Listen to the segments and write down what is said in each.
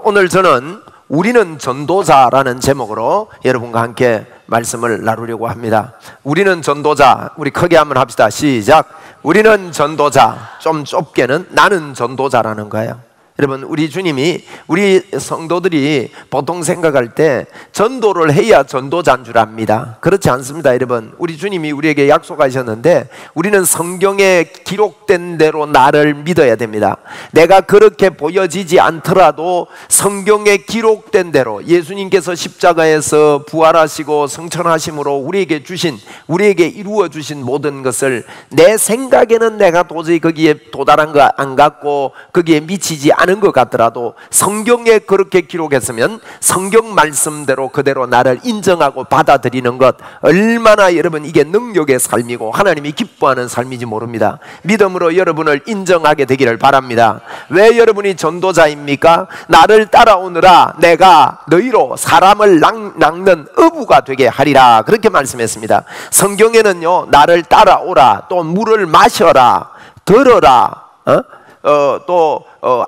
오늘 저는 우리는 전도자라는 제목으로 여러분과 함께 말씀을 나누려고 합니다. 우리는 전도자, 우리 크게 한번 합시다. 시작. 우리는 전도자, 좀 좁게는 나는 전도자라는 거예요. 여러분, 우리 주님이 우리 성도들이 보통 생각할 때 전도를 해야 전도자인 줄 압니다. 그렇지 않습니다. 여러분, 우리 주님이 우리에게 약속하셨는데 우리는 성경에 기록된 대로 나를 믿어야 됩니다. 내가 그렇게 보여지지 않더라도 성경에 기록된 대로 예수님께서 십자가에서 부활하시고 성천하심으로 우리에게 이루어 주신 모든 것을 내 생각에는 내가 도저히 거기에 도달한 거 안 같고 거기에 미치지 않은 것 같더라도 성경에 그렇게 기록했으면 성경 말씀대로 그대로 나를 인정하고 받아들이는 것, 얼마나 여러분 이게 능력의 삶이고 하나님이 기뻐하는 삶인지 모릅니다. 믿음으로 여러분을 인정하게 되기를 바랍니다. 왜 여러분이 전도자입니까? 나를 따라오느라 내가 너희로 사람을 낚는 어부가 되게 하리라, 그렇게 말씀했습니다. 성경에는요, 나를 따라오라, 또 물을 마셔라, 들어라,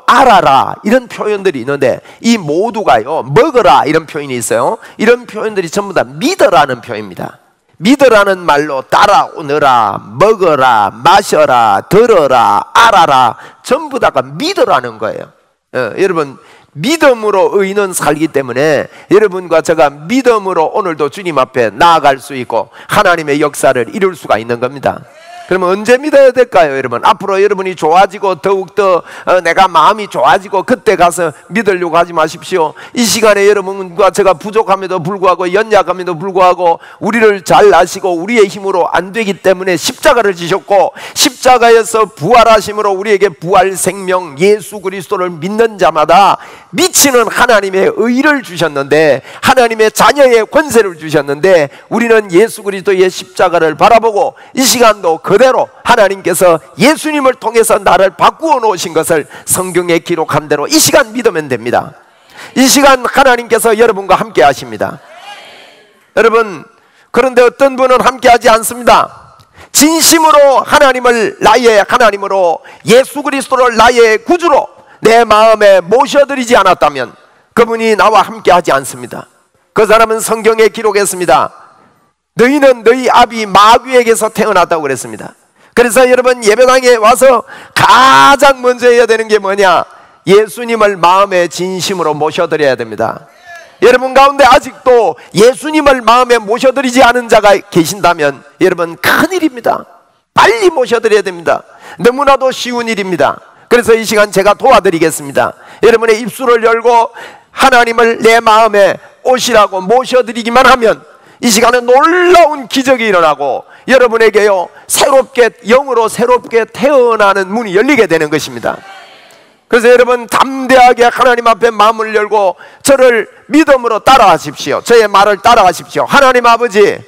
알아라, 이런 표현들이 있는데 이 모두가요, 먹어라 이런 표현이 있어요. 이런 표현들이 전부 다 믿어라는 표현입니다. 믿어라는 말로 따라오너라, 먹어라, 마셔라, 들어라, 알아라, 전부 다가 믿어라는 거예요. 여러분, 믿음으로 의인은 살기 때문에 여러분과 제가 믿음으로 오늘도 주님 앞에 나아갈 수 있고 하나님의 역사를 이룰 수가 있는 겁니다. 그러면 언제 믿어야 될까요, 여러분? 앞으로 여러분이 좋아지고 더욱더 내가 마음이 좋아지고 그때 가서 믿으려고 하지 마십시오. 이 시간에 여러분과 제가 부족함에도 불구하고 연약함에도 불구하고 우리를 잘 아시고 우리의 힘으로 안 되기 때문에 십자가를 지셨고 십자가에서 부활하심으로 우리에게 부활 생명 예수 그리스도를 믿는 자마다 미치는 하나님의 의를 주셨는데, 하나님의 자녀의 권세를 주셨는데, 우리는 예수 그리스도의 십자가를 바라보고 이 시간도 그대로 하나님께서 예수님을 통해서 나를 바꾸어 놓으신 것을 성경에 기록한 대로 이 시간 믿으면 됩니다. 이 시간 하나님께서 여러분과 함께 하십니다. 여러분, 그런데 어떤 분은 함께 하지 않습니다. 진심으로 하나님을 나의 하나님으로, 예수 그리스도를 나의 구주로 내 마음에 모셔드리지 않았다면 그분이 나와 함께 하지 않습니다. 그 사람은 성경에 기록했습니다. 너희는 너희 아비 마귀에게서 태어났다고 그랬습니다. 그래서 여러분, 예배당에 와서 가장 먼저 해야 되는 게 뭐냐? 예수님을 마음에 진심으로 모셔드려야 됩니다. 여러분 가운데 아직도 예수님을 마음에 모셔드리지 않은 자가 계신다면 여러분, 큰일입니다. 빨리 모셔드려야 됩니다. 너무나도 쉬운 일입니다. 그래서 이 시간 제가 도와드리겠습니다. 여러분의 입술을 열고 하나님을 내 마음에 오시라고 모셔드리기만 하면 이 시간에 놀라운 기적이 일어나고 여러분에게요, 새롭게, 영으로 새롭게 태어나는 문이 열리게 되는 것입니다. 그래서 여러분, 담대하게 하나님 앞에 마음을 열고 저를 믿음으로 따라하십시오. 저의 말을 따라하십시오. 하나님 아버지,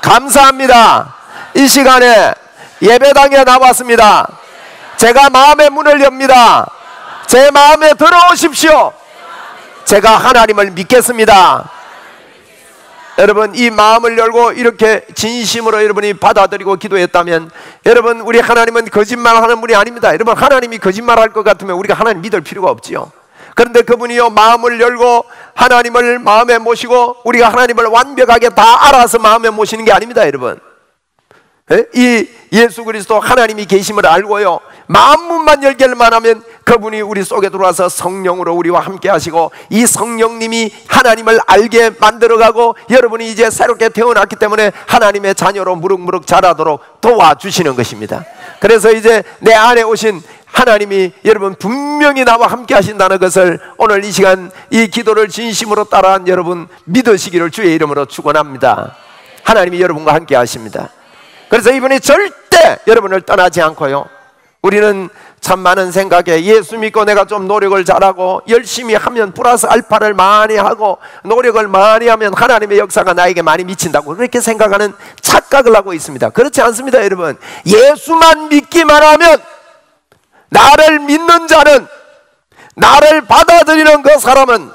감사합니다. 이 시간에 예배당에 나왔습니다. 제가 마음의 문을 엽니다. 제 마음에 들어오십시오. 제가 하나님을 믿겠습니다. 여러분, 이 마음을 열고 이렇게 진심으로 여러분이 받아들이고 기도했다면, 여러분, 우리 하나님은 거짓말하는 분이 아닙니다. 여러분, 하나님이 거짓말할 것 같으면 우리가 하나님 믿을 필요가 없지요. 그런데 그분이요, 마음을 열고 하나님을 마음에 모시고 우리가 하나님을 완벽하게 다 알아서 마음에 모시는 게 아닙니다. 여러분, 이 예수 그리스도 하나님이 계심을 알고요, 마음문만 열기만 하면 그분이 우리 속에 들어와서 성령으로 우리와 함께 하시고 이 성령님이 하나님을 알게 만들어가고 여러분이 이제 새롭게 태어났기 때문에 하나님의 자녀로 무럭무럭 자라도록 도와주시는 것입니다. 그래서 이제 내 안에 오신 하나님이 여러분 분명히 나와 함께 하신다는 것을 오늘 이 시간 이 기도를 진심으로 따라한 여러분 믿으시기를 주의 이름으로 축원합니다. 하나님이 여러분과 함께 하십니다. 그래서 이분이 절대 여러분을 떠나지 않고요, 우리는 참 많은 생각에 예수 믿고 내가 좀 노력을 잘하고 열심히 하면 플러스 알파를 많이 하고 노력을 많이 하면 하나님의 역사가 나에게 많이 미친다고 그렇게 생각하는 착각을 하고 있습니다. 그렇지 않습니다. 여러분, 예수만 믿기만 하면, 나를 믿는 자는, 나를 받아들이는 그 사람은,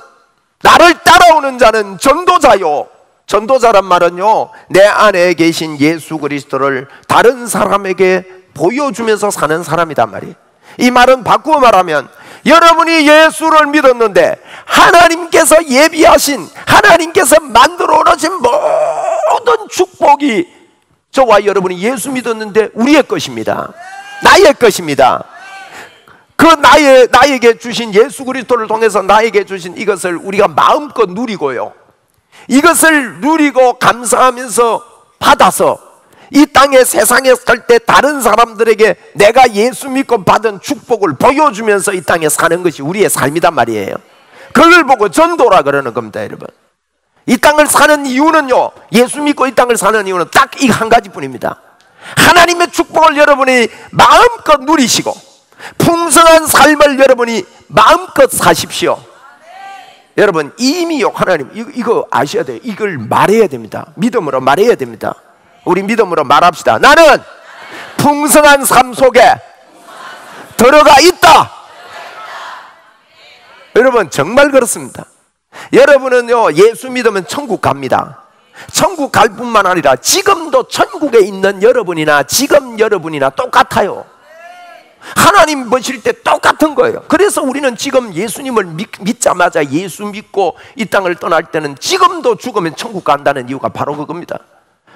나를 따라오는 자는 전도자요. 전도자란 말은요, 내 안에 계신 예수 그리스도를 다른 사람에게 보여주면서 사는 사람이란 말이에요. 이 말은 바꾸어 말하면 여러분이 예수를 믿었는데 하나님께서 예비하신, 하나님께서 만들어 놓으신 모든 축복이 저와 여러분이 예수 믿었는데 우리의 것입니다. 나의 것입니다. 그 나에게 주신 예수 그리스도를 통해서 나에게 주신 이것을 우리가 마음껏 누리고요, 이것을 누리고 감사하면서 받아서 이 땅에, 세상에 살 때 다른 사람들에게 내가 예수 믿고 받은 축복을 보여주면서 이 땅에 사는 것이 우리의 삶이단 말이에요. 그걸 보고 전도라 그러는 겁니다. 여러분, 이 땅을 사는 이유는요, 예수 믿고 이 땅을 사는 이유는 딱 이 한 가지뿐입니다. 하나님의 축복을 여러분이 마음껏 누리시고 풍성한 삶을 여러분이 마음껏 사십시오. 여러분, 이미요, 하나님 이거 아셔야 돼요. 이걸 말해야 됩니다. 믿음으로 말해야 됩니다. 우리 믿음으로 말합시다. 나는 풍성한 삶 속에 들어가 있다. 여러분, 정말 그렇습니다. 여러분은요, 예수 믿으면 천국 갑니다. 천국 갈 뿐만 아니라 지금도 천국에 있는 여러분이나 지금 여러분이나 똑같아요. 하나님 보실 때 똑같은 거예요. 그래서 우리는 지금 예수님을 믿자마자, 예수 믿고 이 땅을 떠날 때는 지금도 죽으면 천국 간다는 이유가 바로 그겁니다.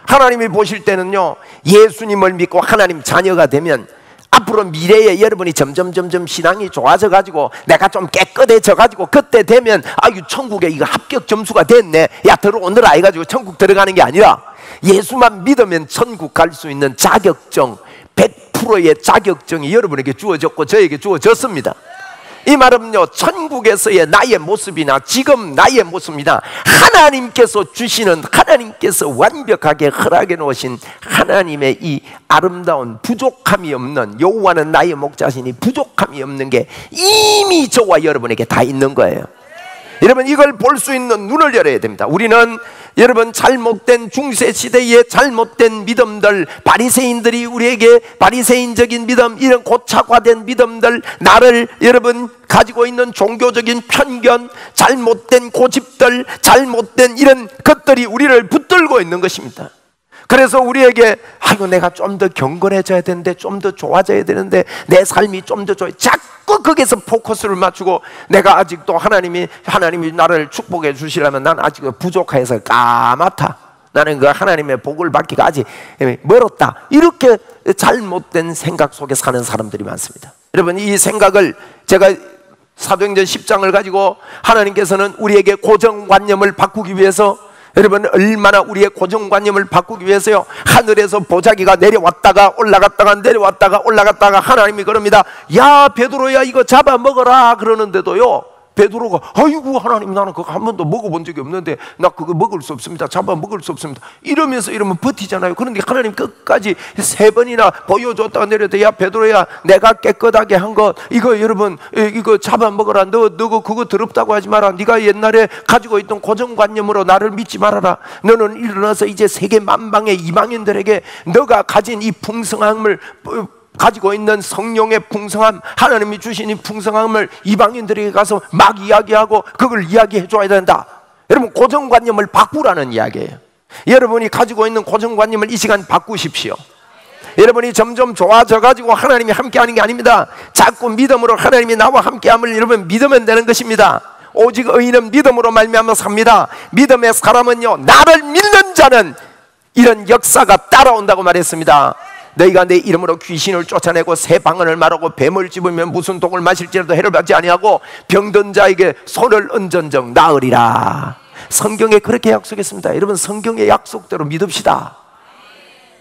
하나님이 보실 때는요, 예수님을 믿고 하나님 자녀가 되면 앞으로 미래에 여러분이 점점 신앙이 좋아져 가지고 내가 좀 깨끗해져 가지고 그때 되면 아유, 천국에 이거 합격 점수가 됐네, 야 들어오느라 해가지고 천국 들어가는 게 아니라 예수만 믿으면 천국 갈 수 있는 자격증, 100%의 자격증이 여러분에게 주어졌고 저에게 주어졌습니다. 이 말은요, 천국에서의 나의 모습이나 지금 나의 모습이나 하나님께서 주시는, 하나님께서 완벽하게 허락해 놓으신 하나님의 이 아름다운 부족함이 없는, 여호와는 나의 목자시니 부족함이 없는 게 이미 저와 여러분에게 다 있는 거예요. 여러분, 이걸 볼 수 있는 눈을 열어야 됩니다. 우리는 여러분, 잘못된 중세시대의 잘못된 믿음들, 바리새인들이 우리에게 바리새인적인 믿음, 이런 고착화된 믿음들, 나를 여러분 가지고 있는 종교적인 편견, 잘못된 고집들, 잘못된 이런 것들이 우리를 붙들고 있는 것입니다. 그래서 우리에게 아이고, 내가 좀 더 경건해져야 되는데, 좀 더 좋아져야 되는데, 내 삶이 좀 더 좋아요, 자꾸 거기서 포커스를 맞추고 내가 아직도 하나님이 나를 축복해 주시려면 난 아직 부족해서 까맣다, 나는 그 하나님의 복을 받기가 아직 멀었다, 이렇게 잘못된 생각 속에 사는 사람들이 많습니다. 여러분, 이 생각을 제가 사도행전 10장을 가지고 하나님께서는 우리에게 고정관념을 바꾸기 위해서, 여러분, 얼마나 우리의 고정관념을 바꾸기 위해서요, 하늘에서 보자기가 내려왔다가 올라갔다가 내려왔다가 올라갔다가 하나님이 그럽니다. 야 베드로야, 이거 잡아 먹어라 그러는데도요, 베드로가 아이고 하나님, 나는 그거 한 번도 먹어본 적이 없는데 나 그거 먹을 수 없습니다, 잡아 먹을 수 없습니다, 이러면서 이러면 버티잖아요. 그런데 하나님 끝까지 3번이나 보여줬다가 내려도 야 베드로야, 내가 깨끗하게 한 것 이거 여러분 이거 잡아 먹어라. 너 그거 더럽다고 하지 마라. 네가 옛날에 가지고 있던 고정관념으로 나를 믿지 말아라. 너는 일어나서 이제 세계 만방의 이방인들에게 너가 가진 이 풍성함을 가지고 있는 성령의 풍성함, 하나님이 주신 이 풍성함을 이방인들에게 가서 막 이야기하고 그걸 이야기해 줘야 된다. 여러분, 고정관념을 바꾸라는 이야기예요. 여러분이 가지고 있는 고정관념을 이 시간 바꾸십시오. 여러분이 점점 좋아져 가지고 하나님이 함께하는 게 아닙니다. 자꾸 믿음으로 하나님이 나와 함께함을 여러분 믿으면 되는 것입니다. 오직 의인은 믿음으로 말미암아 삽니다. 믿음의 사람은요, 나를 믿는 자는 이런 역사가 따라온다고 말했습니다. 너희가 내 이름으로 귀신을 쫓아내고 새 방언을 말하고 뱀을 집으면 무슨 독을 마실지라도 해를 받지 아니하고 병든 자에게 손을 얹은즉 나으리라. 성경에 그렇게 약속했습니다. 여러분, 성경의 약속대로 믿읍시다.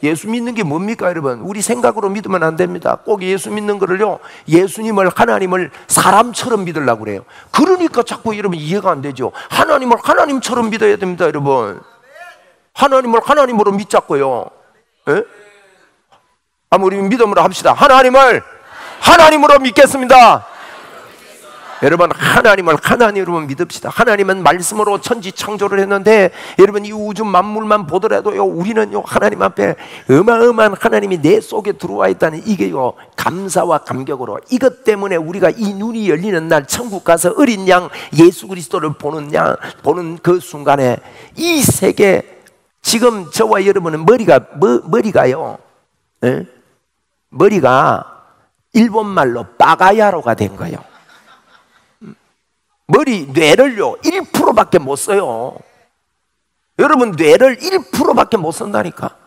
예수 믿는 게 뭡니까 여러분? 우리 생각으로 믿으면 안 됩니다. 꼭 예수 믿는 거를요, 예수님을, 하나님을 사람처럼 믿으려고 그래요. 그러니까 자꾸 여러분 이해가 안 되죠. 하나님을 하나님처럼 믿어야 됩니다. 여러분, 하나님을 하나님으로 믿자고요. 예? 우리 믿음으로 합시다. 하나님을 하나님으로 믿겠습니다. 여러분, 하나님을 하나님으로 믿읍시다. 하나님은 말씀으로 천지 창조를 했는데, 여러분 이 우주 만물만 보더라도요, 우리는요 하나님 앞에 어마어마한 하나님이 내 속에 들어와 있다는 이게요 감사와 감격으로, 이것 때문에 우리가 이 눈이 열리는 날 천국 가서 어린 양 예수 그리스도를 보는 그 순간에 이 세계, 지금 저와 여러분은 머리가요, 에? 머리가 일본말로 빠가야로가 된 거예요. 뇌를요 1%밖에 못 써요. 여러분 뇌를 1%밖에 못 쓴다니까.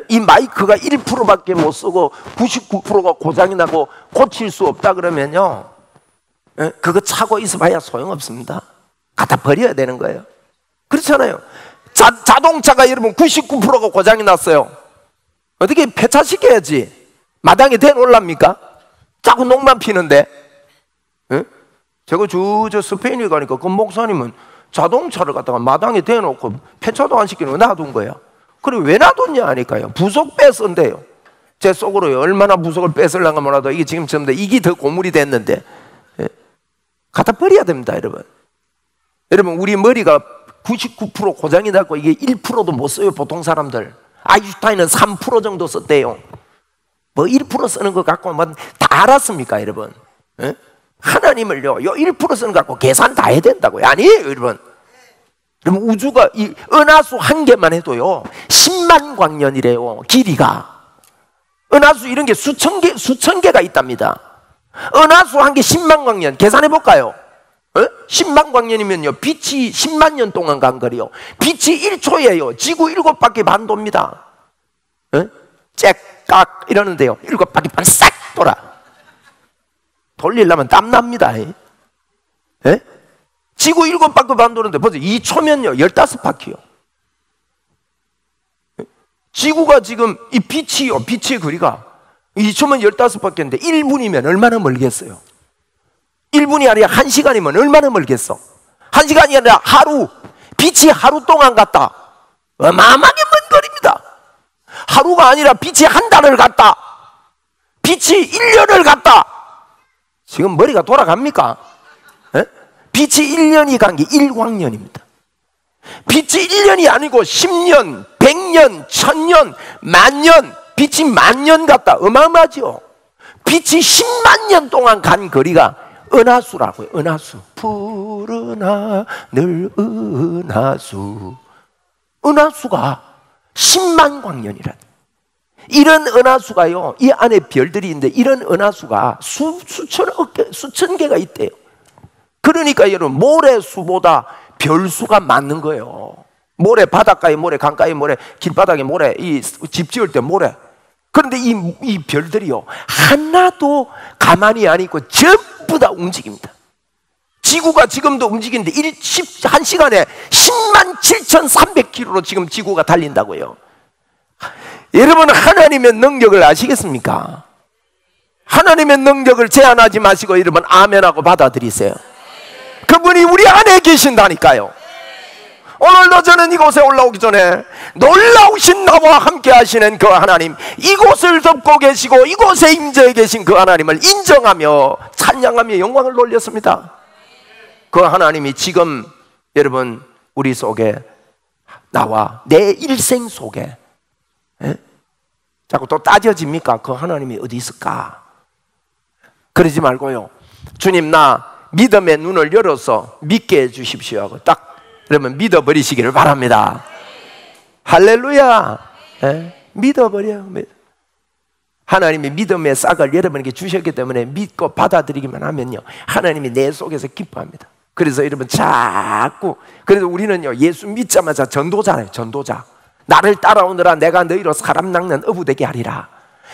이 마이크가 1%밖에 못 쓰고 99%가 고장이 나고 고칠 수 없다 그러면요, 그거 차고 있어봐야 소용없습니다. 갖다 버려야 되는 거예요. 그렇잖아요. 자동차가 여러분 99%가 고장이 났어요. 어떻게 폐차시켜야지. 마당에 대놓으랍니까? 자꾸 녹만 피는데. 제가 저 스페인에 가니까 그 목사님은 자동차를 갖다가 마당에 대놓고 폐차도 안 시키고 놔둔 거예요. 그래 왜 놔뒀냐 하니까요, 부속 뺐은데요. 제 속으로요, 얼마나 부속을 뺐을랑가 몰라도 이게 지금 전부 이게 더 고물이 됐는데, 갖다 버려야 됩니다. 여러분 우리 머리가 99% 고장이 났고 이게 1%도 못 써요. 보통 사람들 아인슈타인은 3% 정도 썼대요. 뭐 1% 쓰는 것 갖고 뭐 다 알았습니까 여러분? 하나님을요 요 1% 쓰는 것 갖고 계산 다 해야 된다고요? 아니에요 여러분. 그럼 우주가 이 은하수 한 개만 해도요 10만 광년이래요. 길이가. 은하수 이런 게 수천 개가 있답니다. 은하수 한 개 10만 광년 계산해 볼까요? 10만 광년이면요 빛이 10만 년 동안 간 거리요. 빛이 1초예요. 지구 7바퀴 반 돕니다. 째깍 이러는데요 7바퀴 반 싹 돌아. 돌리려면 땀납니다. 지구 7바퀴 반 도는데 벌써 2초면요 15바퀴요. 지구가 지금 이 빛이요, 빛의 거리가 2초면 15바퀴인데 1분이면 얼마나 멀겠어요? 1분이 아니라 1시간이면 얼마나 멀겠어? 1시간이 아니라 하루, 빛이 하루 동안 갔다. 어마어마하게 먼 거리입니다. 하루가 아니라 빛이 한 달을 갔다. 빛이 1년을 갔다. 지금 머리가 돌아갑니까? 빛이 1년이 간 게 1광년입니다. 빛이 1년이 아니고 10년, 100년, 1000년, 만년, 빛이 만년 갔다. 어마어마하죠. 빛이 10만 년 동안 간 거리가 은하수라고요. 은하수. 푸른 하늘 은하수. 은하수가 10만 광년이라. 이런 은하수가요, 이 안에 별들이 있는데 이런 은하수가 수천 개가 있대요. 그러니까 여러분 모래수보다 별수가 많은 거예요. 모래, 바닷가에 모래, 강가에 모래, 길바닥에 모래, 이 집 지을 때 모래. 그런데 이 별들이요 하나도 가만히 안 있고 전부 다 움직입니다. 지구가 지금도 움직이는데 1시간에 10만 7,300km로 지금 지구가 달린다고요. 여러분 하나님의 능력을 아시겠습니까? 하나님의 능력을 제한하지 마시고 여러분 아멘하고 받아들이세요. 그분이 우리 안에 계신다니까요. 오늘도 저는 이곳에 올라오기 전에 놀라우신 나와 함께 하시는 그 하나님, 이곳을 덮고 계시고 이곳에 임재해 계신 그 하나님을 인정하며 찬양하며 영광을 돌렸습니다. 그 하나님이 지금 여러분 우리 속에 나와 내 일생 속에 자꾸 또 따져집니까? 그 하나님이 어디 있을까? 그러지 말고요, 주님 나 믿음의 눈을 열어서 믿게 해주십시오 하고 딱 그러면 믿어버리시기를 바랍니다. 할렐루야. 믿어버려요. 하나님이 믿음의 싹을 여러분에게 주셨기 때문에 믿고 받아들이기만 하면요 하나님이 내 속에서 기뻐합니다. 그래서 여러분 자꾸, 그래서 우리는요 예수 믿자마자 전도자예요. 전도자. 나를 따라오느라 내가 너희로 사람 낚는 어부 되게 하리라.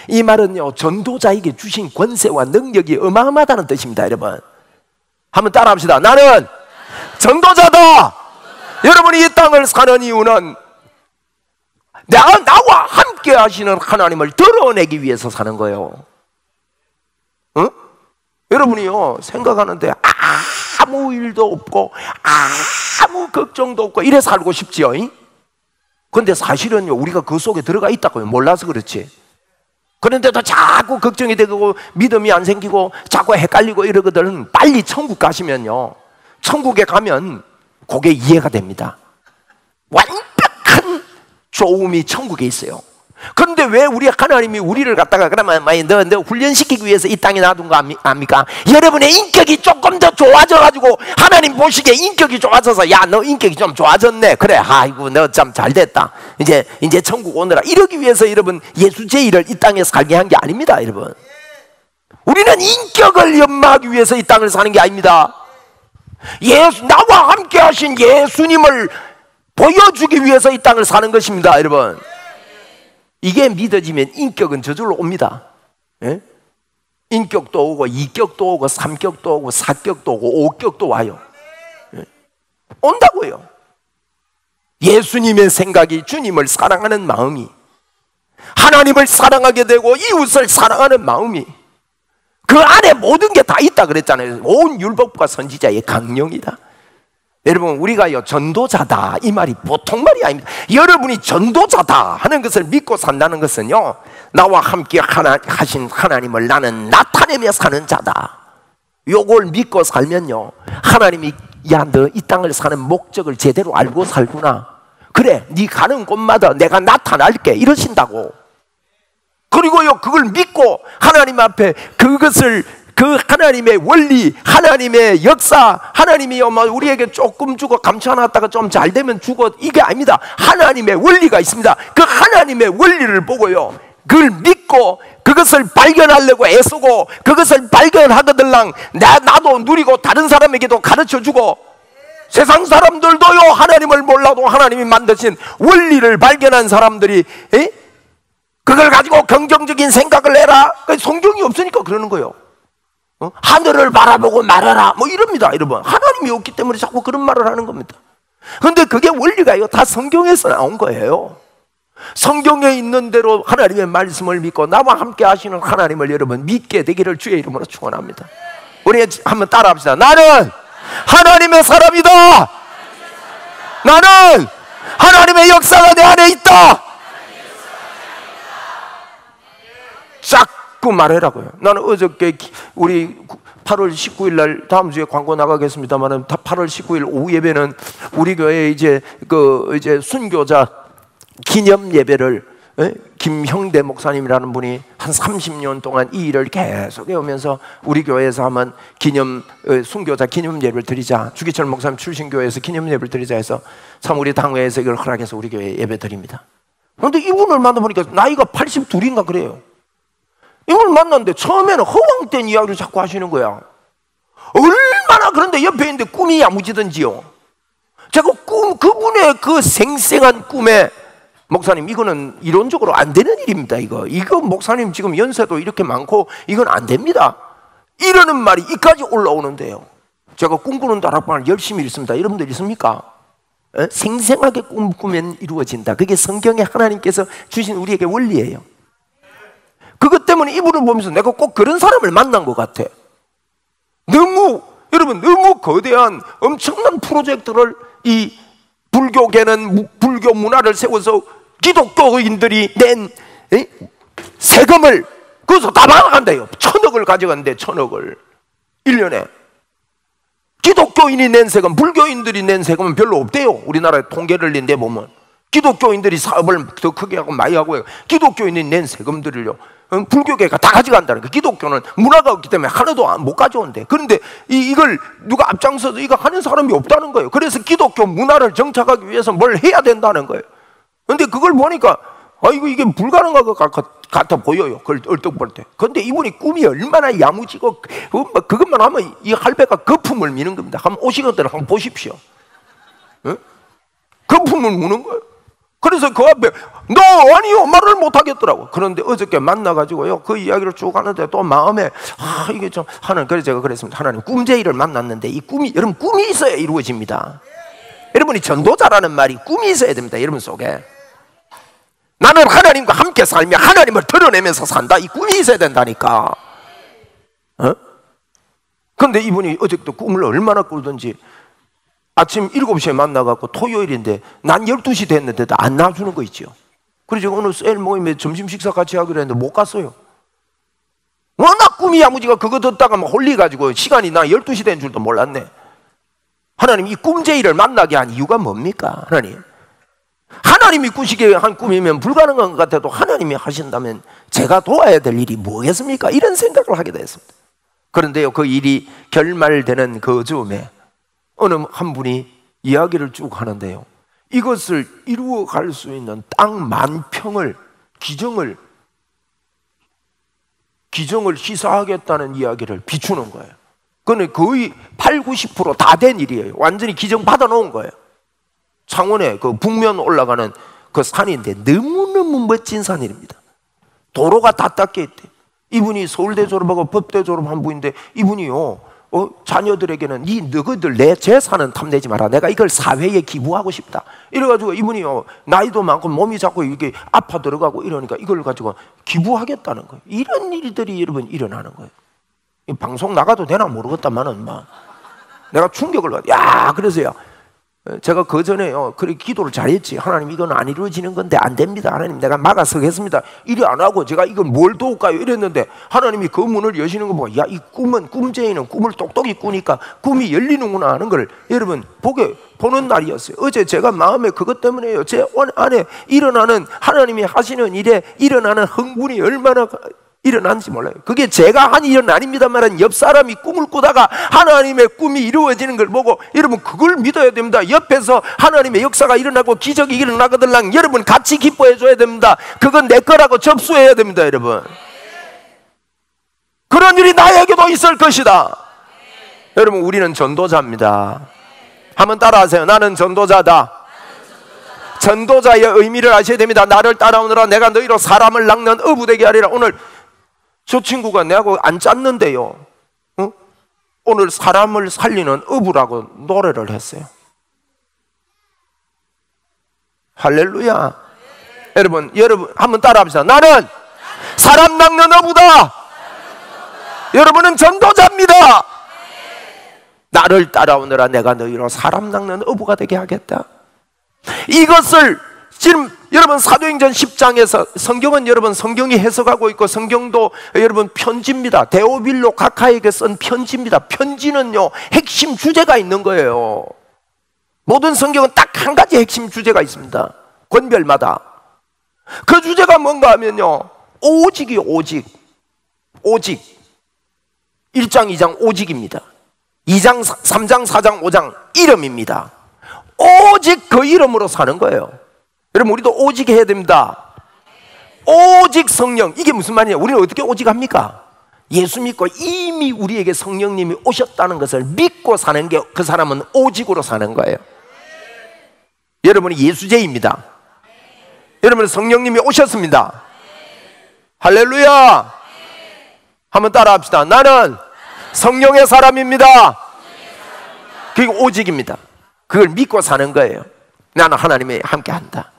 이 말은요 전도자에게 주신 권세와 능력이 어마어마하다는 뜻입니다. 여러분 한번 따라합시다. 나는 전도자다. 여러분이 이 땅을 사는 이유는 나와 함께 하시는 하나님을 드러내기 위해서 사는 거예요. 여러분이요 생각하는데 아무 일도 없고 아무 걱정도 없고 이래 살고 싶지요. 근데 사실은요 우리가 그 속에 들어가 있다고요. 몰라서 그렇지. 그런데도 자꾸 걱정이 되고 믿음이 안 생기고 자꾸 헷갈리고 이러거든. 빨리 천국 가시면요 천국에 가면 그게 이해가 됩니다. 완벽한 좋음이 천국에 있어요. 그런데 왜 우리 하나님이 우리를 갖다가 그러면 너 훈련시키기 위해서 이 땅에 놔둔 거 압니까? 여러분의 인격이 조금 더 좋아져가지고 하나님 보시기에 인격이 좋아져서 야 너 인격이 좀 좋아졌네. 그래 아이고 너 참 잘됐다. 이제 천국 오느라 이러기 위해서 여러분 예수 제의를 이 땅에 살게 한 게 아닙니다. 여러분 우리는 인격을 연마하기 위해서 이 땅을 사는 게 아닙니다. 나와 함께 하신 예수님을 보여주기 위해서 이 땅을 사는 것입니다, 여러분. 이게 믿어지면 인격은 저절로 옵니다. 예? 인격도 오고, 이격도 오고, 삼격도 오고, 사격도 오고, 오격도 와요. 예? 온다고요. 예수님의 생각이, 주님을 사랑하는 마음이, 하나님을 사랑하게 되고 이웃을 사랑하는 마음이, 그 안에 모든 게 다 있다 그랬잖아요. 온 율법과 선지자의 강령이다. 여러분, 우리가요 전도자다 이 말이 보통 말이 아닙니다. 여러분이 전도자다 하는 것을 믿고 산다는 것은요, 나와 함께 하신 하나님을 나는 나타내며 사는 자다, 요걸 믿고 살면요, 하나님이 야, 너 이 땅을 사는 목적을 제대로 알고 살구나, 그래 네 가는 곳마다 내가 나타날게 이러신다고. 그리고요 그걸 믿고 하나님 앞에 그것을, 그 하나님의 원리, 하나님의 역사, 하나님이 우리에게 조금 주고 감춰놨다가 좀 잘 되면 주고, 이게 아닙니다. 하나님의 원리가 있습니다. 그 하나님의 원리를 보고요, 그걸 믿고 그것을 발견하려고 애쓰고, 그것을 발견하거들랑 나도 누리고 다른 사람에게도 가르쳐주고, 세상 사람들도요 하나님을 몰라도 하나님이 만드신 원리를 발견한 사람들이 그걸 가지고 긍정적인 생각을 해라. 성경이 없으니까 그러는 거예요. 하늘을 바라보고 말하라 뭐 이럽니다. 여러분, 하나님이 없기 때문에 자꾸 그런 말을 하는 겁니다. 그런데 그게 원리가요 다 성경에서 나온 거예요. 성경에 있는 대로 하나님의 말씀을 믿고 나와 함께 하시는 하나님을 여러분 믿게 되기를 주의 이름으로 축원합니다. 우리 한번 따라 합시다. 나는 하나님의 사람이다. 나는 하나님의 역사가 내 안에 있다. 자꾸 말해라고요. 나는 어저께 우리 8월 19일 날, 다음 주에 광고 나가겠습니다만은 8월 19일 오후 예배는 우리 교회에 이제 순교자 기념 예배를 김형대 목사님이라는 분이 한 30년 동안 이 일을 계속 해오면서 우리 교회에서 한번 순교자 기념 예배를 드리자, 주기철 목사님 출신교회에서 기념 예배를 드리자 해서 참 우리 당회에서 이걸 허락해서 우리 교회에 예배 드립니다. 그런데 이분을 만나보니까 나이가 82인가 그래요. 이걸 만났는데 처음에는 허황된 이야기를 자꾸 하시는 거야. 얼마나, 그런데 옆에 있는데 꿈이 야무지던지요. 제가 그분의 그 생생한 꿈에, 목사님 이거는 이론적으로 안 되는 일입니다. 이거 목사님 지금 연세도 이렇게 많고 이건 안 됩니다, 이러는 말이 이까지 올라오는데요. 제가 꿈꾸는 다락방을 열심히 읽습니다. 여러분들 있습니까? 생생하게 꿈꾸면 이루어진다. 그게 성경에 하나님께서 주신 우리에게 원리예요. 그것 때문에 이분을 보면서 내가 꼭 그런 사람을 만난 것 같아. 여러분 너무 거대한 엄청난 프로젝트를 이 불교계는 불교 문화를 세워서 기독교인들이 낸 세금을 거기서 다 받아간대요. 1,000억을 가져간대. 1,000억을 1년에. 기독교인이 낸 세금, 불교인들이 낸 세금은 별로 없대요. 우리나라에 통계를 낸데 보면 기독교인들이 사업을 더 크게 하고 많이 하고 해요. 기독교인이 낸 세금들을요 불교계가 다 가져간다는 거예요. 기독교는 문화가 없기 때문에 하나도 못 가져온대. 그런데 이걸 누가 앞장서서 이거 하는 사람이 없다는 거예요. 그래서 기독교 문화를 정착하기 위해서 뭘 해야 된다는 거예요. 그런데 그걸 보니까 이게 불가능한 것 같아 보여요. 그걸 얼떡 볼 때. 그런데 이분이 꿈이 얼마나 야무지고 그것만 하면 이 할배가 거품을 미는 겁니다. 한번 오시거든 한번 보십시오. 응? 거품을 무는 거예요. 그래서 그 앞에 아니요 말을 못 하겠더라고. 그런데 어저께 만나가지고요 그 이야기를 쭉 하는데 또 마음에 이게 좀 그래서 제가 그랬습니다. 하나님, 꿈제이를 만났는데 이 꿈이, 여러분 꿈이 있어야 이루어집니다. 여러분이 전도자라는 말이 꿈이 있어야 됩니다. 여러분 속에 나는 하나님과 함께 살며 하나님을 드러내면서 산다, 이 꿈이 있어야 된다니까. 그런데 이분이 어저께도 꿈을 얼마나 꿀던지 아침 7시에 만나갖고 토요일인데 난 12시 됐는데도 안 놔주는 거 있죠. 그래서 제가 오늘 셀 모임에 점심 식사 같이 하기로 했는데 못 갔어요. 워낙 꿈이 야무지가 그거 듣다가 막 홀리가지고 시간이 나 12시 된 줄도 몰랐네. 하나님, 이 꿈제이를 만나게 한 이유가 뭡니까? 하나님이 꾸시게 한 꿈이면 불가능한 것 같아도 하나님이 하신다면 제가 도와야 될 일이 뭐겠습니까? 이런 생각을 하게 됐습니다. 그런데요 그 일이 결말되는 그 즈음에 어느 한 분이 이야기를 쭉 하는데요, 이것을 이루어갈 수 있는 땅 10,000평을 기정을 기정을 시사하겠다는 이야기를 비추는 거예요. 그건 거의 80~90% 다 된 일이에요. 완전히 기정 받아놓은 거예요. 창원에 그 북면 올라가는 그 산인데 너무너무 멋진 산입니다. 도로가 다 닦여 있대. 이분이 서울대 졸업하고 법대 졸업한 분인데 이분이요, 자녀들에게는 너희들 내 재산은 탐내지 마라. 내가 이걸 사회에 기부하고 싶다. 이래가지고 이분이요, 나이도 많고 몸이 자꾸 이렇게 아파 들어가고 이러니까 이걸 가지고 기부하겠다는 거예요. 이런 일들이 여러분 일어나는 거예요. 이 방송 나가도 되나 모르겠다만은 막 내가 충격을 받아. 야, 그래서요, 제가 그 전에요, 그렇게 기도를 잘했지. 하나님, 이건 안 이루어지는 건데 안 됩니다. 하나님, 내가 막아서겠습니다. 이리 안 하고 제가 이건 뭘 도울까요? 이랬는데 하나님이 그 문을 여시는 거 보고, 야, 이 꿈은, 꿈쟁이는 꿈을 똑똑히 꾸니까 꿈이 열리는구나 하는 걸 여러분 보는 날이었어요. 어제 제가 마음에 그것 때문에요, 제 안에 일어나는, 하나님이 하시는 일에 일어나는 흥분이 얼마나 일어난지 몰라요. 그게 제가 한 일은 아닙니다만 옆 사람이 꿈을 꾸다가 하나님의 꿈이 이루어지는 걸 보고 여러분 그걸 믿어야 됩니다. 옆에서 하나님의 역사가 일어나고 기적이 일어나거든 여러분 같이 기뻐해 줘야 됩니다. 그건 내 거라고 접수해야 됩니다. 여러분, 그런 일이 나에게도 있을 것이다. 여러분, 우리는 전도자입니다. 한번 따라하세요. 나는 전도자다. 전도자의 의미를 아셔야 됩니다. 나를 따라오느라 내가 너희로 사람을 낚는 어부되게 하리라. 오늘 저 친구가 내하고 안 짰는데요, 오늘 사람을 살리는 어부라고 노래를 했어요. 할렐루야. 여러분 한번 따라합시다. 나는 사람 낚는 어부다. 여러분은 전도자입니다. 나를 따라오느라 내가 너희로 사람 낚는 어부가 되게 하겠다. 이것을 지금 여러분 사도행전 10장에서 성경은 여러분 성경이 해석하고 있고 성경도 여러분 편지입니다. 데오빌로 각하에게 쓴 편지입니다. 편지는요 핵심 주제가 있는 거예요. 모든 성경은 딱 한 가지 핵심 주제가 있습니다. 권별마다. 그 주제가 뭔가 하면요, 오직이요. 오직. 1장 2장 오직입니다. 2장 3장 4장 5장 이름입니다. 오직 그 이름으로 사는 거예요. 여러분, 우리도 오직 해야 됩니다. 오직 성령. 이게 무슨 말이냐? 우리는 어떻게 오직합니까? 예수 믿고 이미 우리에게 성령님이 오셨다는 것을 믿고 사는 게 그 사람은 오직으로 사는 거예요. 여러분이 예수제입니다. 여러분은 성령님이 오셨습니다. 할렐루야. 한번 따라 합시다. 나는 성령의 사람입니다. 그게 오직입니다. 그걸 믿고 사는 거예요. 나는 하나님이 함께 한다.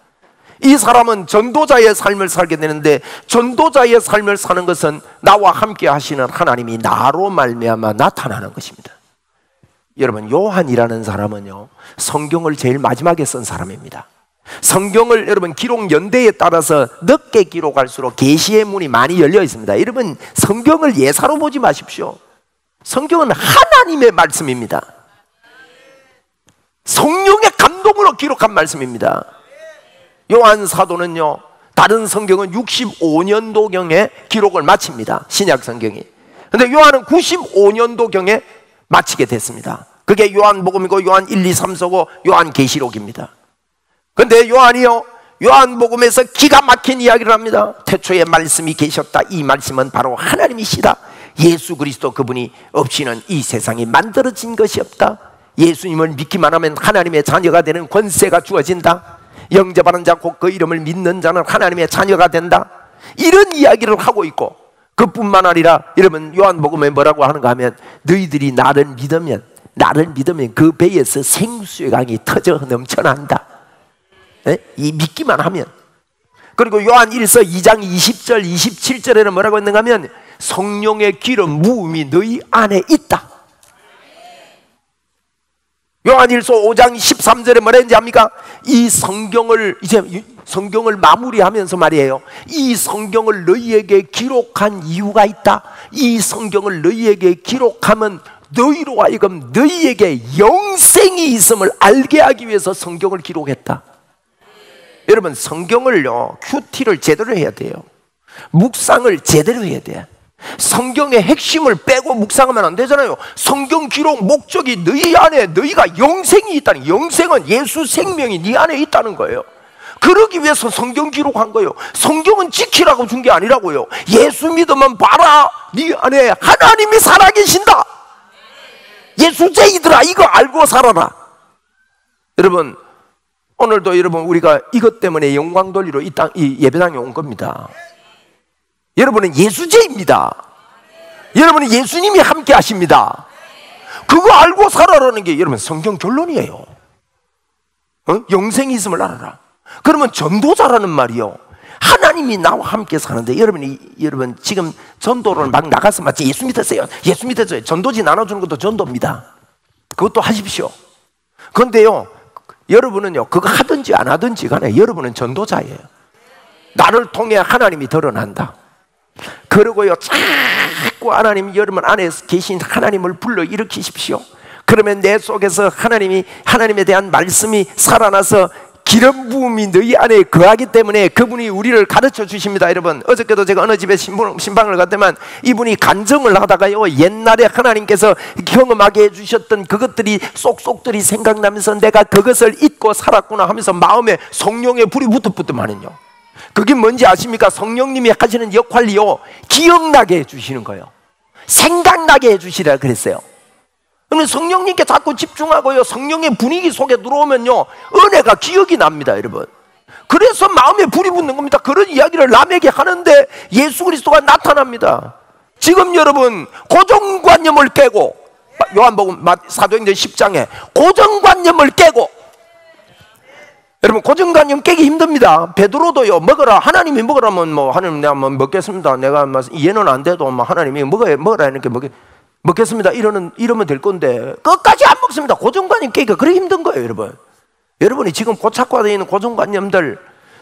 이 사람은 전도자의 삶을 살게 되는데, 전도자의 삶을 사는 것은 나와 함께 하시는 하나님이 나로 말미암아 나타나는 것입니다. 여러분, 요한이라는 사람은요 성경을 제일 마지막에 쓴 사람입니다. 성경을 여러분 기록 연대에 따라서 늦게 기록할수록 계시의 문이 많이 열려 있습니다. 여러분, 성경을 예사로 보지 마십시오. 성경은 하나님의 말씀입니다. 성령의 감동으로 기록한 말씀입니다. 요한 사도는요, 다른 성경은 65년도경에 기록을 마칩니다. 신약 성경이. 근데 요한은 95년도경에 마치게 됐습니다. 그게 요한복음이고 요한 1, 2, 3서고 요한계시록입니다. 근데 요한이요, 요한복음에서 기가 막힌 이야기를 합니다. 태초에 말씀이 계셨다. 이 말씀은 바로 하나님이시다. 예수 그리스도 그분이 없이는 이 세상이 만들어진 것이 없다. 예수님을 믿기만 하면 하나님의 자녀가 되는 권세가 주어진다. 영접하는 자 곧 그 이름을 믿는 자는 하나님의 자녀가 된다. 이런 이야기를 하고 있고, 그뿐만 아니라 여러분 요한복음에 뭐라고 하는가 하면, 너희들이 나를 믿으면 그 배에서 생수의 강이 터져 넘쳐난다. 네? 이 믿기만 하면. 그리고 요한 1서 2장 20절 27절에는 뭐라고 했는가 하면, 성령의 기름 무음이 너희 안에 있다. 요한일서 5장 13절에 뭐라 했는지 압니까? 이 성경을, 이제 성경을 마무리하면서 말이에요, 이 성경을 너희에게 기록한 이유가 있다. 이 성경을 너희에게 기록하면 너희로 하여금 너희에게 영생이 있음을 알게 하기 위해서 성경을 기록했다. 여러분, 성경을요 큐티를 제대로 해야 돼요. 묵상을 제대로 해야 돼요. 성경의 핵심을 빼고 묵상하면 안 되잖아요. 성경 기록 목적이 너희 안에 너희가 영생이 있다는, 영생은 예수 생명이 네 안에 있다는 거예요. 그러기 위해서 성경 기록한 거예요. 성경은 지키라고 준 게 아니라고요. 예수 믿으면 봐라, 네 안에 하나님이 살아계신다. 예수쟁이들아, 이거 알고 살아라. 여러분, 오늘도 여러분 우리가 이것 때문에 영광 돌리러 이 예배당에 온 겁니다. 여러분은 예수제입니다. 여러분은 예수님이 함께 하십니다. 그거 알고 살아라는 게 여러분 성경 결론이에요. 영생이 있음을 알아라. 그러면 전도자라는 말이요, 하나님이 나와 함께 사는데, 여러분 지금 전도를 막 나가서 마치 예수 믿었어요, 예수 믿었어요, 전도지 나눠주는 것도 전도입니다. 그것도 하십시오. 그런데요, 여러분은요, 그거 하든지 안 하든지 간에 여러분은 전도자예요. 나를 통해 하나님이 드러난다. 그러고요, 자꾸 하나님, 여러분 안에 계신 하나님을 불러 일으키십시오. 그러면 내 속에서 하나님에 대한 말씀이 살아나서 기름 부음이 너희 안에 거하기 때문에 그분이 우리를 가르쳐 주십니다. 여러분, 어저께도 제가 어느 집에 신방을 갔더만 이분이 간증을 하다가요, 옛날에 하나님께서 경험하게 해주셨던 그것들이 쏙쏙들이 생각나면서 내가 그것을 잊고 살았구나 하면서 마음에 성령의 불이 붙었더만은요, 그게 뭔지 아십니까? 성령님이 하시는 역할이요, 기억나게 해주시는 거예요. 생각나게 해주시라 그랬어요. 그러면 성령님께 자꾸 집중하고요, 성령의 분위기 속에 들어오면요, 은혜가 기억이 납니다, 여러분. 그래서 마음에 불이 붙는 겁니다. 그런 이야기를 남에게 하는데 예수 그리스도가 나타납니다. 지금 여러분 고정관념을 깨고, 요한복음 사도행전 10장에 고정관념을 깨고, 여러분 고정관념 깨기 힘듭니다. 베드로도요, 먹어라, 하나님이 먹으라면 뭐 하나님 내가 뭐 먹겠습니다, 내가 이해는 안 돼도 뭐 하나님이 먹어라 이렇게 먹겠습니다 이러면 될 건데 끝까지 안 먹습니다. 고정관념 깨기가 그렇게 힘든 거예요, 여러분. 여러분이 지금 고착화되어 있는 고정관념들,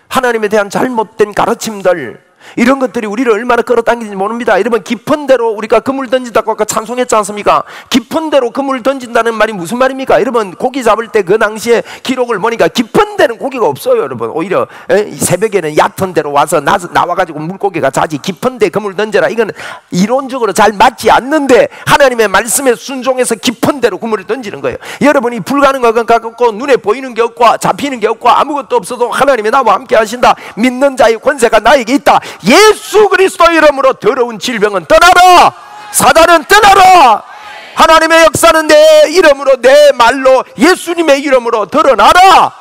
하나님에 대한 잘못된 가르침들, 이런 것들이 우리를 얼마나 끌어당기는지 모릅니다. 여러분, 깊은 데로 우리가 그물 던진다고 아까 찬송했지 않습니까? 깊은 데로 그물 던진다는 말이 무슨 말입니까? 여러분, 고기 잡을 때 그 당시에 기록을 보니까 깊은 데는 고기가 없어요, 여러분. 오히려 새벽에는 얕은 데로 와서 나와가지고 물고기가 자지. 깊은 데 그물 던져라, 이건 이론적으로 잘 맞지 않는데 하나님의 말씀에 순종해서 깊은 데로 그물을 던지는 거예요. 여러분이 불가능한 것 같고 눈에 보이는 게 없고 잡히는 게 없고 아무것도 없어도 하나님이 나와 함께 하신다, 믿는 자의 권세가 나에게 있다, 예수 그리스도 이름으로 더러운 질병은 떠나라, 사단은 떠나라, 하나님의 역사는 내 이름으로, 내 말로, 예수님의 이름으로 드러나라.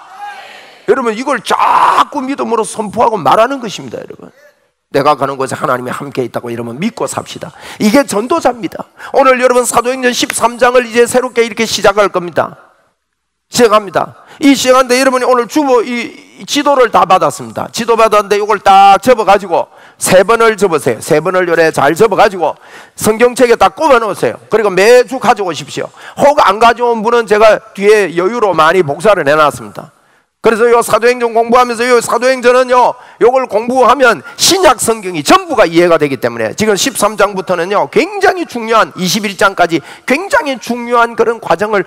여러분, 이걸 자꾸 믿음으로 선포하고 말하는 것입니다. 여러분, 내가 가는 곳에 하나님이 함께 있다고 이러면 믿고 삽시다. 이게 전도자입니다. 오늘 여러분 사도행전 13장을 이제 새롭게 이렇게 시작할 겁니다. 시작합니다. 이 시간인데 여러분이 오늘 이 지도를 다 받았습니다. 지도 받았는데 이걸 딱 접어가지고 3번을 접으세요. 3번을 요래 잘 접어가지고 성경책에 딱 꼽아 놓으세요. 그리고 매주 가져오십시오. 혹 안 가져온 분은 제가 뒤에 여유로 많이 복사를 해놨습니다. 그래서 요 사도행전 공부하면서 요 사도행전은요, 요걸 공부하면 신약 성경이 전부가 이해가 되기 때문에 지금 13장부터는요 굉장히 중요한, 21장까지 굉장히 중요한 그런 과정을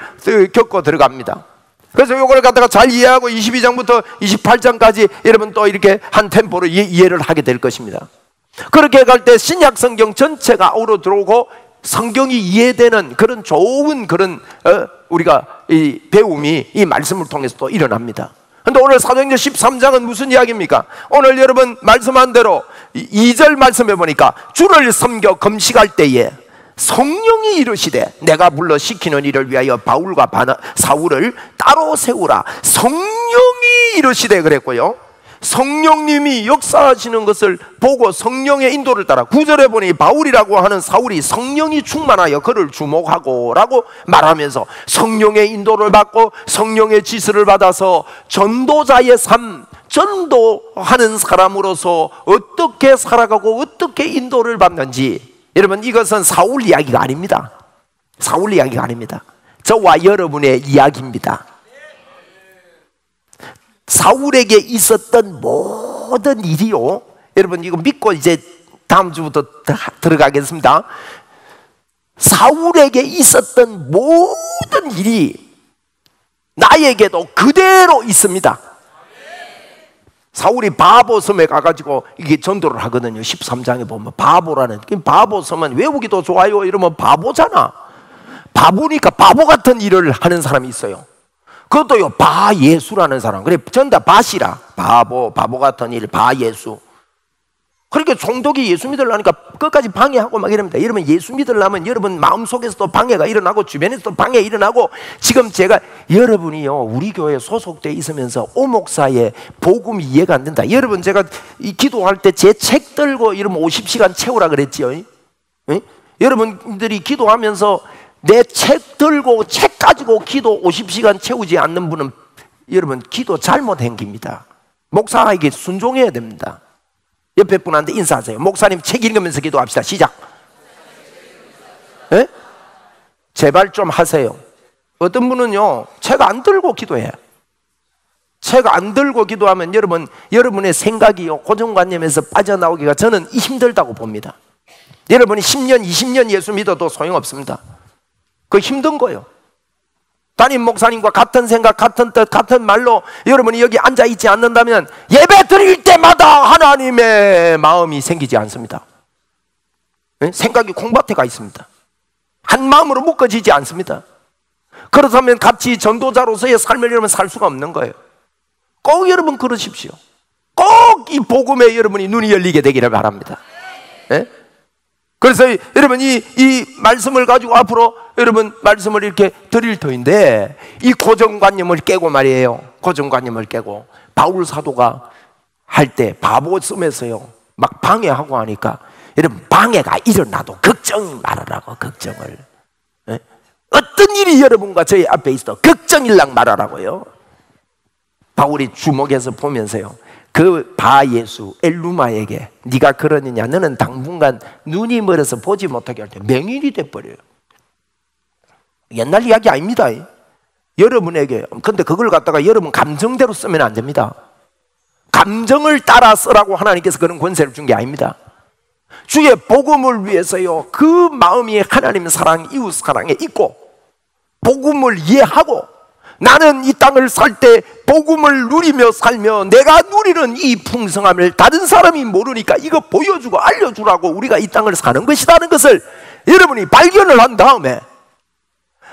겪고 들어갑니다. 그래서 요걸 갖다가 잘 이해하고 22장부터 28장까지 여러분 또 이렇게 한 템포로 이해를 하게 될 것입니다. 그렇게 갈 때 신약 성경 전체가 아우러 들어오고 성경이 이해되는 그런 좋은 그런 우리가 이 배움이 이 말씀을 통해서 또 일어납니다. 근데 오늘 사도행전 13장은 무슨 이야기입니까? 오늘 여러분 말씀한 대로 2절 말씀해 보니까 주를 섬겨 금식할 때에 성령이 이르시되 내가 불러 시키는 일을 위하여 바울과 사울을 따로 세우라. 성령이 이르시되 그랬고요, 성령님이 역사하시는 것을 보고 성령의 인도를 따라 9절에 보니 바울이라고 하는 사울이 성령이 충만하여 그를 주목하고 라고 말하면서 성령의 인도를 받고 성령의 지시를 받아서 전도자의 삶, 전도하는 사람으로서 어떻게 살아가고 어떻게 인도를 받는지, 여러분 이것은 사울 이야기가 아닙니다. 사울 이야기가 아닙니다. 저와 여러분의 이야기입니다. 사울에게 있었던 모든 일이요, 여러분 이거 믿고 이제 다음 주부터 들어가겠습니다. 사울에게 있었던 모든 일이 나에게도 그대로 있습니다. 사울이 바보 섬에 가가지고 이게 전도를 하거든요. 13장에 보면 바보라는, 바보 섬은 외우기도 좋아요 이러면 바보잖아. 바보니까 바보 같은 일을 하는 사람이 있어요. 그것도요, 바예수라는 사람. 그래, 전다 바시라. 바보 같은 일, 바예수. 그러니까 총독이 예수 믿으려니까 끝까지 방해하고 막 이럽니다. 여러분, 예수 믿으려면 여러분 마음속에서도 방해가 일어나고 주변에서도 방해 일어나고, 지금 제가 여러분이요, 우리 교회에 소속돼 있으면서 오 목사의 복음이 이해가 안 된다. 여러분, 제가 이 기도할 때 제 책 들고 이러면 50시간 채우라 그랬지요. 예? 여러분들이 기도하면서 내 책 들고 책 가지고 기도 50시간 채우지 않는 분은 여러분 기도 잘못 행깁니다. 목사에게 순종해야 됩니다. 옆에 분한테 인사하세요. 목사님 책 읽으면서 기도합시다. 시작. 에? 제발 좀 하세요. 어떤 분은요, 책 안 들고 기도해요. 책 안 들고 기도하면 여러분의 생각이요, 고정관념에서 빠져나오기가 저는 힘들다고 봅니다. 여러분이 10년, 20년 예수 믿어도 소용없습니다. 그거 힘든 거예요. 담임 목사님과 같은 생각, 같은 뜻, 같은 말로 여러분이 여기 앉아있지 않는다면 예배 드릴 때마다 하나님의 마음이 생기지 않습니다. 생각이 콩밭에 있습니다. 한 마음으로 묶어지지 않습니다. 그렇다면 같이 전도자로서의 삶을 여러분 살 수가 없는 거예요. 꼭 여러분 그러십시오. 꼭 이 복음에 여러분이 눈이 열리게 되기를 바랍니다. 네? 그래서 여러분 이 말씀을 가지고 앞으로 여러분 말씀을 이렇게 드릴 터인데, 이 고정관념을 깨고 말이에요. 고정관념을 깨고, 바울 사도가 할 때 바보 쓰면서요 막 방해하고 하니까, 여러분 방해가 일어나도 걱정 말아라고. 걱정을, 네? 어떤 일이 여러분과 저희 앞에 있어도 걱정일랑 말아라고요. 바울이 주목해서 보면서요, 그 바예수 엘루마에게 네가 그러느냐, 너는 당분간 눈이 멀어서 보지 못하게 할 때 맹인이 돼버려요. 옛날 이야기 아닙니다. 여러분에게. 근데 그걸 갖다가 여러분 감정대로 쓰면 안 됩니다. 감정을 따라 쓰라고 하나님께서 그런 권세를 준 게 아닙니다. 주의 복음을 위해서요, 그 마음이 하나님 사랑, 이웃 사랑에 있고 복음을 이해하고, 나는 이 땅을 살 때 복음을 누리며 살며 내가 누리는 이 풍성함을 다른 사람이 모르니까 이거 보여주고 알려주라고 우리가 이 땅을 사는 것이라는 것을 여러분이 발견을 한 다음에,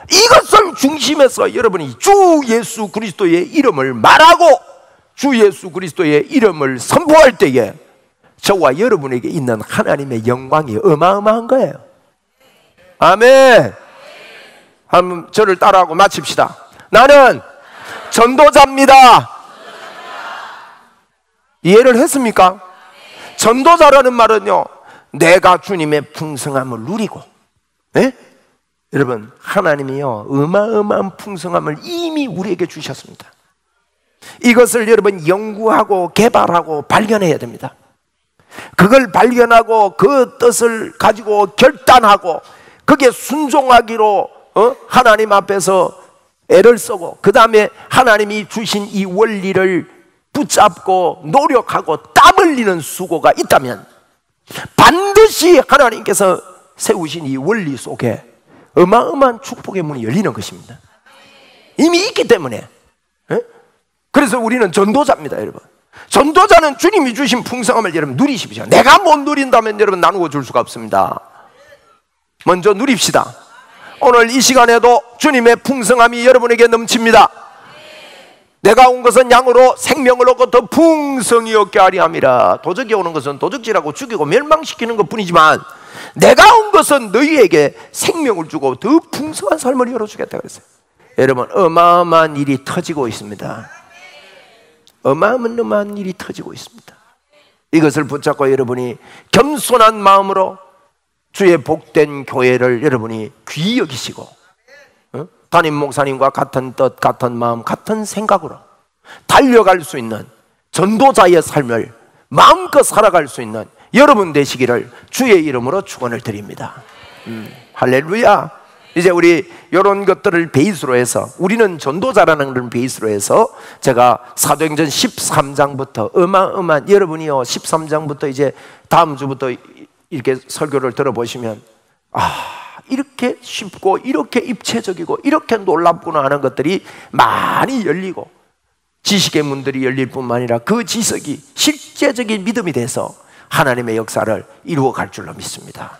이것을 중심에서 여러분이 주 예수 그리스도의 이름을 말하고 주 예수 그리스도의 이름을 선포할 때에 저와 여러분에게 있는 하나님의 영광이 어마어마한 거예요. 아멘. 한번 저를 따라하고 마칩시다. 나는 전도자입니다. 이해를 했습니까? 전도자라는 말은요, 내가 주님의 풍성함을 누리고, 네? 여러분 하나님이요 어마어마한 풍성함을 이미 우리에게 주셨습니다. 이것을 여러분 연구하고 개발하고 발견해야 됩니다. 그걸 발견하고 그 뜻을 가지고 결단하고 그게 순종하기로 하나님 앞에서 애를 쓰고, 그 다음에 하나님이 주신 이 원리를 붙잡고 노력하고 땀 흘리는 수고가 있다면 반드시 하나님께서 세우신 이 원리 속에 어마어마한 축복의 문이 열리는 것입니다. 이미 있기 때문에. 그래서 우리는 전도자입니다. 여러분, 전도자는 주님이 주신 풍성함을 여러분 누리십시오. 내가 못 누린다면 여러분 나누어 줄 수가 없습니다. 먼저 누립시다. 오늘 이 시간에도 주님의 풍성함이 여러분에게 넘칩니다. 내가 온 것은 양으로 생명을 얻고 더 풍성히 얻게 하리 함이라. 도적이 오는 것은 도적질하고 죽이고 멸망시키는 것뿐이지만 내가 온 것은 너희에게 생명을 주고 더 풍성한 삶을 열어주겠다 그랬어요. 여러분 어마어마한 일이 터지고 있습니다. 어마어마한 일이 터지고 있습니다. 이것을 붙잡고 여러분이 겸손한 마음으로 주의 복된 교회를 여러분이 귀히 여기시고, 담임 목사님과 같은 뜻, 같은 마음, 같은 생각으로 달려갈 수 있는 전도자의 삶을 마음껏 살아갈 수 있는 여러분 되시기를 주의 이름으로 축원을 드립니다. 할렐루야. 이제 우리 이런 것들을 베이스로 해서, 우리는 전도자라는 그런 베이스로 해서 제가 사도행전 13장부터 어마어마한, 여러분이요 13장부터 이제 다음 주부터 이렇게 설교를 들어보시면 이렇게 쉽고 이렇게 입체적이고 이렇게 놀랍구나 하는 것들이 많이 열리고, 지식의 문들이 열릴 뿐만 아니라 그 지식이 실제적인 믿음이 돼서 하나님의 역사를 이루어갈 줄로 믿습니다.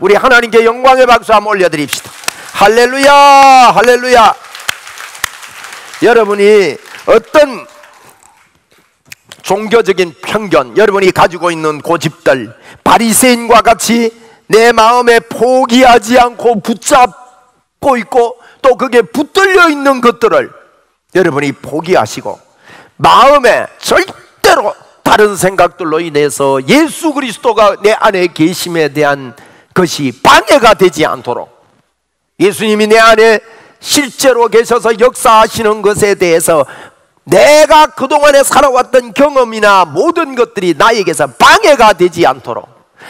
우리 하나님께 영광의 박수 한번 올려드립시다. 할렐루야, 할렐루야. 여러분이 어떤 종교적인 편견, 여러분이 가지고 있는 고집들, 바리새인과 같이 내 마음에 포기하지 않고 붙잡고 있고 또 그게 붙들려 있는 것들을 여러분이 포기하시고 마음에 절대로 다른 생각들로 인해서 예수 그리스도가 내 안에 계심에 대한 것이 방해가 되지 않도록, 예수님이 내 안에 실제로 계셔서 역사하시는 것에 대해서 내가 그동안에 살아왔던 경험이나 모든 것들이 나에게서 방해가 되지 않도록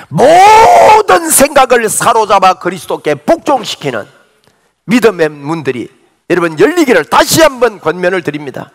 모든 생각을 사로잡아 그리스도께 복종시키는 믿음의 문들이 여러분 열리기를 다시 한번 권면을 드립니다.